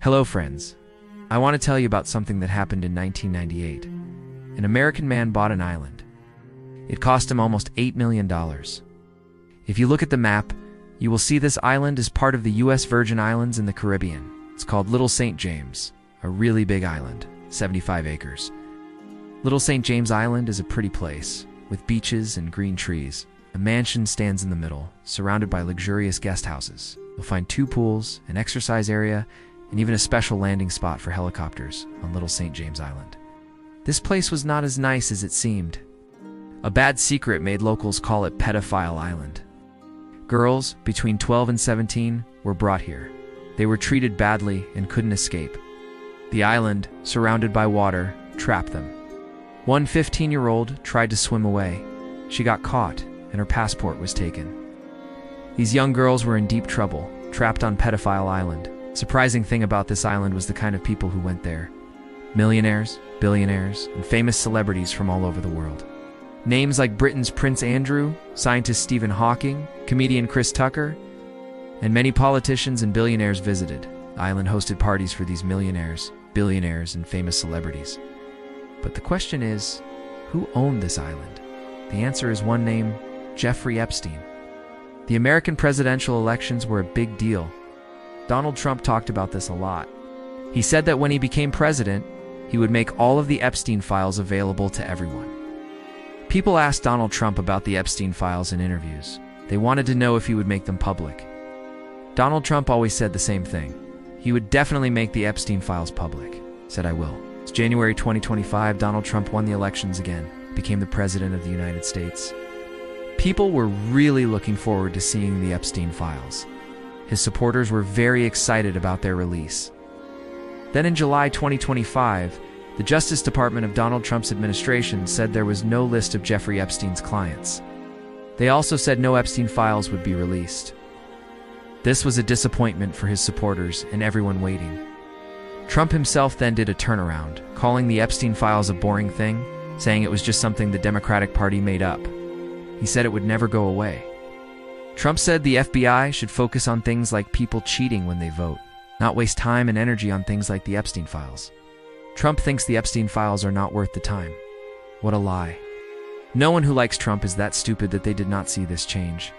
Hello, friends. I want to tell you about something that happened in 1998. An American man bought an island. It cost him almost $8 million. If you look at the map, you will see this island is part of the U.S. Virgin Islands in the Caribbean. It's called Little St. James, a really big island, 75 acres. Little St. James Island is a pretty place, with beaches and green trees. A mansion stands in the middle, surrounded by luxurious guest houses. You'll find 2 pools, an exercise area, and even a special landing spot for helicopters on Little St. James Island. This place was not as nice as it seemed. A bad secret made locals call it Pedophile Island. Girls between 12 and 17 were brought here. They were treated badly and couldn't escape. The island, surrounded by water, trapped them. One 15-year-old tried to swim away. She got caught, and her passport was taken. These young girls were in deep trouble, trapped on Pedophile Island. Surprising thing about this island was the kind of people who went there. Millionaires, billionaires, and famous celebrities from all over the world. Names like Britain's Prince Andrew, scientist Stephen Hawking, comedian Chris Tucker, and many politicians and billionaires visited. The island hosted parties for these millionaires, billionaires, and famous celebrities. But the question is, who owned this island? The answer is one name, Jeffrey Epstein. The American presidential elections were a big deal. Donald Trump talked about this a lot. He said that when he became president, he would make all of the Epstein files available to everyone. People asked Donald Trump about the Epstein files in interviews. They wanted to know if he would make them public. Donald Trump always said the same thing. He would definitely make the Epstein files public. Said, "I will." It's January 2025, Donald Trump won the elections again, became the president of the United States. People were really looking forward to seeing the Epstein files. His supporters were very excited about their release. Then in July 2025, the Justice Department of Donald Trump's administration said there was no list of Jeffrey Epstein's clients. They also said no Epstein files would be released. This was a disappointment for his supporters and everyone waiting. Trump himself then did a turnaround, calling the Epstein files a boring thing, saying it was just something the Democratic Party made up. He said it would never go away. Trump said the FBI should focus on things like people cheating when they vote, not waste time and energy on things like the Epstein files. Trump thinks the Epstein files are not worth the time. What a lie. No one who likes Trump is that stupid that they did not see this change.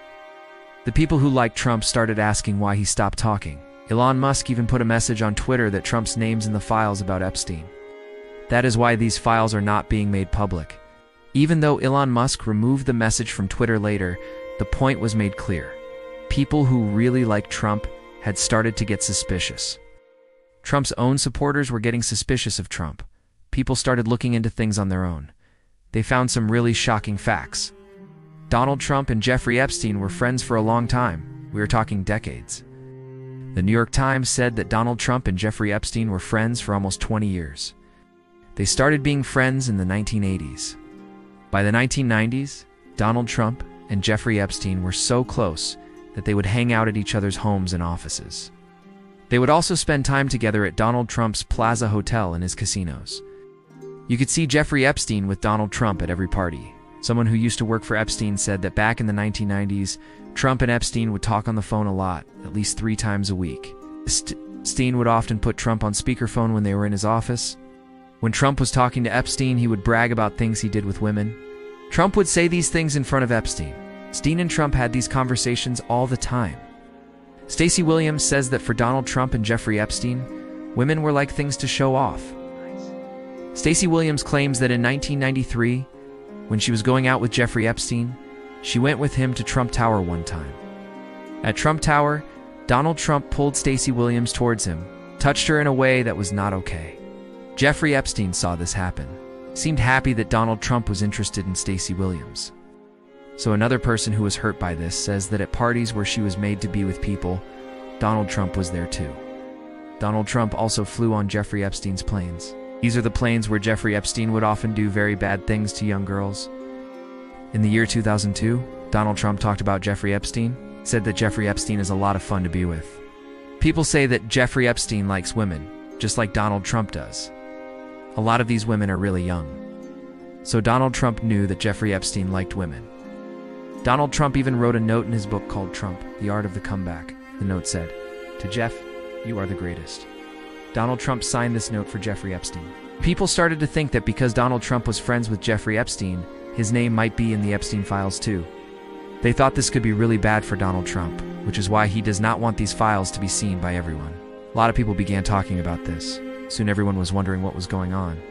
The people who liked Trump started asking why he stopped talking. Elon Musk even put a message on Twitter that Trump's name's in the files about Epstein. That is why these files are not being made public. Even though Elon Musk removed the message from Twitter later, the point was made clear. People who really liked Trump had started to get suspicious. Trump's own supporters were getting suspicious of Trump. People started looking into things on their own. They found some really shocking facts. Donald Trump and Jeffrey Epstein were friends for a long time. We are talking decades. The New York Times said that Donald Trump and Jeffrey Epstein were friends for almost 20 years. They started being friends in the 1980s. By the 1990s, Donald Trump and Jeffrey Epstein were so close that they would hang out at each other's homes and offices. They would also spend time together at Donald Trump's Plaza Hotel and his casinos. You could see Jeffrey Epstein with Donald Trump at every party. Someone who used to work for Epstein said that back in the 1990s, Trump and Epstein would talk on the phone a lot, at least 3 times a week. Epstein would often put Trump on speakerphone when they were in his office. When Trump was talking to Epstein, he would brag about things he did with women. Trump would say these things in front of Epstein. Epstein and Trump had these conversations all the time. Stacey Williams says that for Donald Trump and Jeffrey Epstein, women were like things to show off. Stacey Williams claims that in 1993, when she was going out with Jeffrey Epstein, she went with him to Trump Tower one time. At Trump Tower, Donald Trump pulled Stacey Williams towards him, touched her in a way that was not okay. Jeffrey Epstein saw this happen. Seemed happy that Donald Trump was interested in Stacey Williams. So another person who was hurt by this says that at parties where she was made to be with people, Donald Trump was there too. Donald Trump also flew on Jeffrey Epstein's planes. These are the planes where Jeffrey Epstein would often do very bad things to young girls. In the year 2002, Donald Trump talked about Jeffrey Epstein, said that Jeffrey Epstein is a lot of fun to be with. People say that Jeffrey Epstein likes women, just like Donald Trump does. A lot of these women are really young. So Donald Trump knew that Jeffrey Epstein liked women. Donald Trump even wrote a note in his book called Trump, The Art of the Comeback. The note said, "To Jeff, you are the greatest. Donald Trump signed this note for Jeffrey Epstein. People started to think that because Donald Trump was friends with Jeffrey Epstein, his name might be in the Epstein files too. They thought this could be really bad for Donald Trump, which is why he does not want these files to be seen by everyone. A lot of people began talking about this. Soon everyone was wondering what was going on.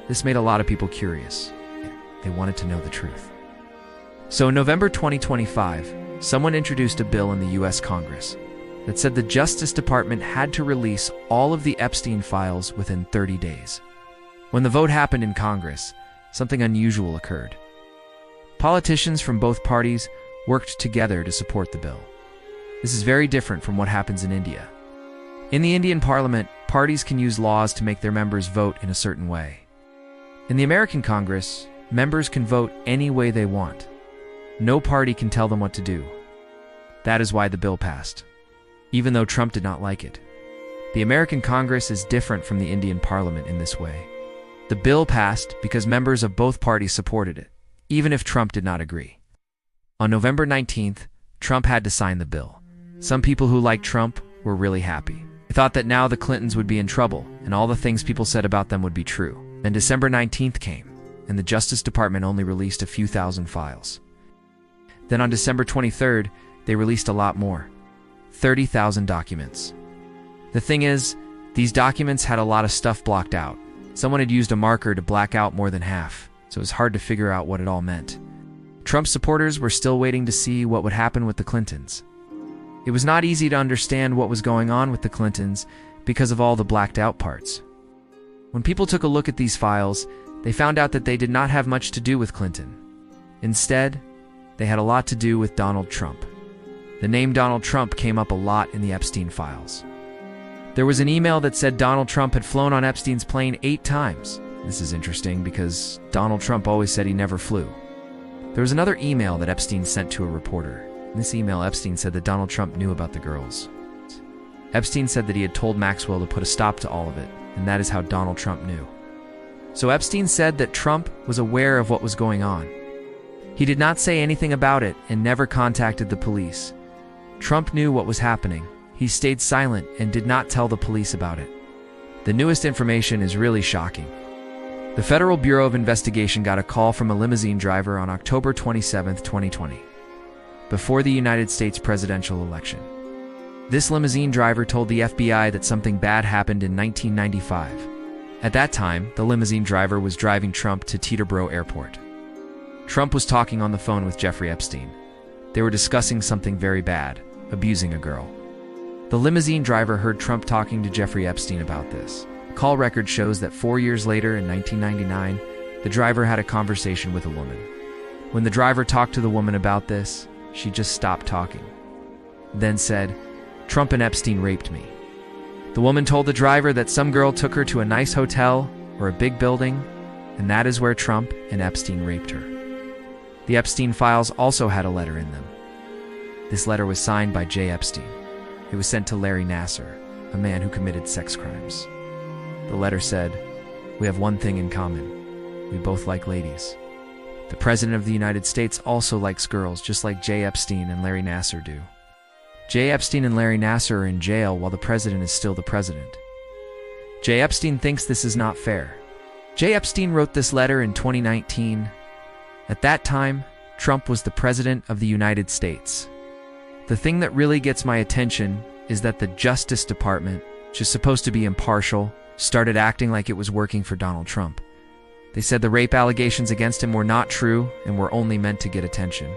This made a lot of people curious. They wanted to know the truth. So in November 2025, someone introduced a bill in the US Congress that said the Justice Department had to release all of the Epstein files within 30 days. When the vote happened in Congress, something unusual occurred. Politicians from both parties worked together to support the bill. This is very different from what happens in India. In the Indian parliament, parties can use laws to make their members vote in a certain way. In the American Congress, members can vote any way they want. No party can tell them what to do. That is why the bill passed, even though Trump did not like it. The American Congress is different from the Indian parliament in this way. The bill passed because members of both parties supported it, even if Trump did not agree. On November 19th, Trump had to sign the bill. Some people who liked Trump were really happy. They thought that now the Clintons would be in trouble, and all the things people said about them would be true. Then December 19th came, and the Justice Department only released a few thousand files. Then on December 23rd, they released a lot more. 30,000 documents. The thing is, these documents had a lot of stuff blocked out. Someone had used a marker to black out more than half, so it was hard to figure out what it all meant. Trump's supporters were still waiting to see what would happen with the Clintons. It was not easy to understand what was going on with the Clintons because of all the blacked out parts. When people took a look at these files, they found out that they did not have much to do with Clinton. Instead, they had a lot to do with Donald Trump. The name Donald Trump came up a lot in the Epstein files. There was an email that said Donald Trump had flown on Epstein's plane 8 times. This is interesting because Donald Trump always said he never flew. There was another email that Epstein sent to a reporter. In this email, Epstein said that Donald Trump knew about the girls. Epstein said that he had told Maxwell to put a stop to all of it, and that is how Donald Trump knew. So Epstein said that Trump was aware of what was going on. He did not say anything about it and never contacted the police. Trump knew what was happening. He stayed silent and did not tell the police about it. The newest information is really shocking. The Federal Bureau of Investigation got a call from a limousine driver on October 27, 2020, before the United States presidential election. This limousine driver told the FBI that something bad happened in 1995. At that time, the limousine driver was driving Trump to Teterboro Airport. Trump was talking on the phone with Jeffrey Epstein. They were discussing something very bad, abusing a girl. The limousine driver heard Trump talking to Jeffrey Epstein about this. The call record shows that 4 years later, in 1999, the driver had a conversation with a woman. When the driver talked to the woman about this, she just stopped talking. Then said, "Trump and Epstein raped me." The woman told the driver that some girl took her to a nice hotel or a big building, and that is where Trump and Epstein raped her. The Epstein files also had a letter in them. This letter was signed by J. Epstein. It was sent to Larry Nassar, a man who committed sex crimes. The letter said, "We have one thing in common. We both like ladies." The President of the United States also likes girls, just like J. Epstein and Larry Nassar do. J. Epstein and Larry Nassar are in jail while the President is still the President. J. Epstein thinks this is not fair. J. Epstein wrote this letter in 2019. At that time, Trump was the President of the United States. The thing that really gets my attention is that the Justice Department, which is supposed to be impartial, started acting like it was working for Donald Trump. They said the rape allegations against him were not true and were only meant to get attention.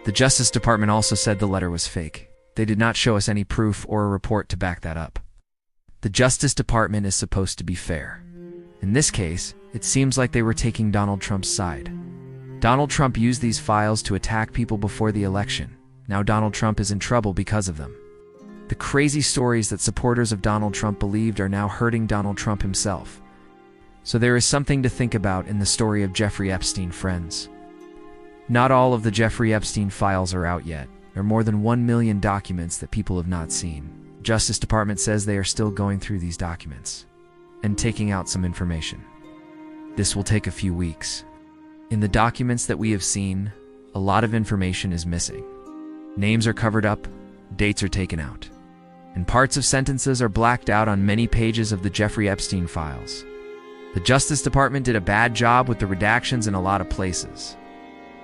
The Justice Department also said the letter was fake. They did not show us any proof or a report to back that up. The Justice Department is supposed to be fair. In this case, it seems like they were taking Donald Trump's side. Donald Trump used these files to attack people before the election. Now Donald Trump is in trouble because of them. The crazy stories that supporters of Donald Trump believed are now hurting Donald Trump himself. So there is something to think about in the story of Jeffrey Epstein, friends. Not all of the Jeffrey Epstein files are out yet. There are more than 1 million documents that people have not seen. The Justice Department says they are still going through these documents and taking out some information. This will take a few weeks. In the documents that we have seen, a lot of information is missing. Names are covered up, dates are taken out. and parts of sentences are blacked out on many pages of the Jeffrey Epstein files. The Justice Department did a bad job with the redactions in a lot of places.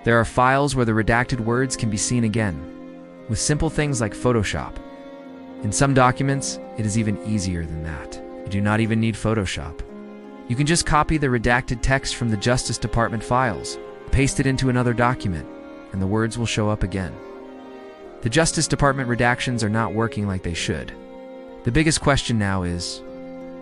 There are files where the redacted words can be seen again, with simple things like Photoshop. In some documents, it is even easier than that. You do not even need Photoshop. You can just copy the redacted text from the Justice Department files, paste it into another document, and the words will show up again. The Justice Department redactions are not working like they should. The biggest question now is,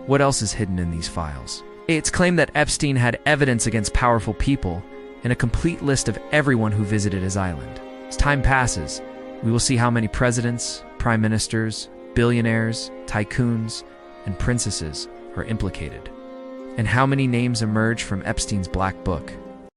what else is hidden in these files? It's claimed that Epstein had evidence against powerful people and a complete list of everyone who visited his island. As time passes, we will see how many presidents, prime ministers, billionaires, tycoons, and princesses are implicated, and how many names emerge from Epstein's black book.